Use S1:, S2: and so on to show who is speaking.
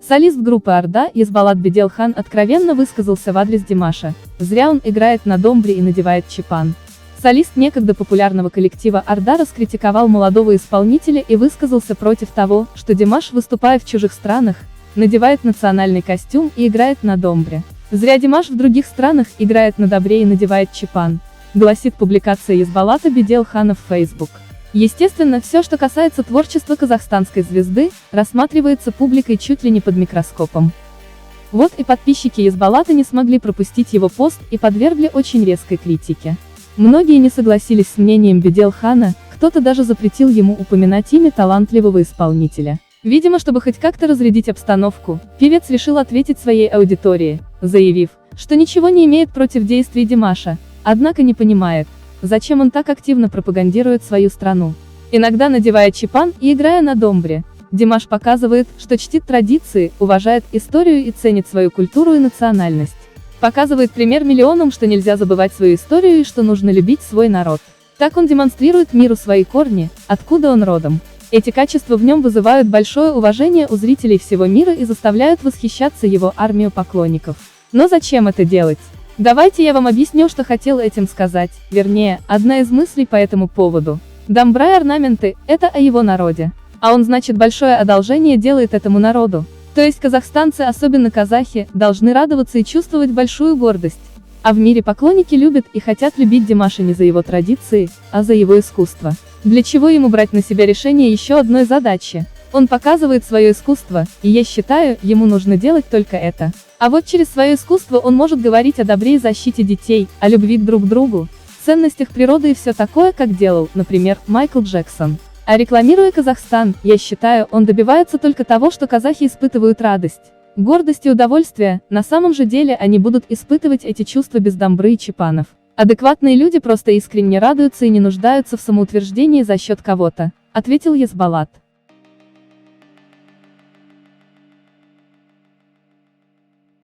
S1: Солист группы Орда Язбалат Беделхан откровенно высказался в адрес Димаша. Зря он играет на домбре и надевает чапан. Солист некогда популярного коллектива Орда раскритиковал молодого исполнителя и высказался против того, что Димаш, выступая в чужих странах, надевает национальный костюм и играет на домбре. «Зря Димаш в других странах играет на добре и надевает чапан», гласит публикация Язбалата Беделхана в Facebook. Естественно, все, что касается творчества казахстанской звезды, рассматривается публикой чуть ли не под микроскопом. Вот и подписчики Язбалата не смогли пропустить его пост и подвергли очень резкой критике. Многие не согласились с мнением Беделхана, кто-то даже запретил ему упоминать имя талантливого исполнителя. Видимо, чтобы хоть как-то разрядить обстановку, певец решил ответить своей аудитории, заявив, что ничего не имеет против действий Димаша, однако не понимает, зачем он так активно пропагандирует свою страну. Иногда надевая чапан и играя на домбре, Димаш показывает, что чтит традиции, уважает историю и ценит свою культуру и национальность. Показывает пример миллионам, что нельзя забывать свою историю и что нужно любить свой народ. Так он демонстрирует миру свои корни, откуда он родом. Эти качества в нем вызывают большое уважение у зрителей всего мира и заставляют восхищаться его армию поклонников. Но зачем это делать? Давайте я вам объясню, что хотел этим сказать, вернее, одна из мыслей по этому поводу. Домбра и орнаменты – это о его народе. А он, значит, большое одолжение делает этому народу. То есть казахстанцы, особенно казахи, должны радоваться и чувствовать большую гордость. А в мире поклонники любят и хотят любить Димаша не за его традиции, а за его искусство. Для чего ему брать на себя решение еще одной задачи? Он показывает свое искусство, и я считаю, ему нужно делать только это. А вот через свое искусство он может говорить о добре и защите детей, о любви к друг другу, ценностях природы и все такое, как делал, например, Майкл Джексон. А рекламируя Казахстан, я считаю, он добивается только того, что казахи испытывают радость, гордость и удовольствие, на самом же деле они будут испытывать эти чувства без домбры и чапанов. Адекватные люди просто искренне радуются и не нуждаются в самоутверждении за счет кого-то, ответил Язбалат.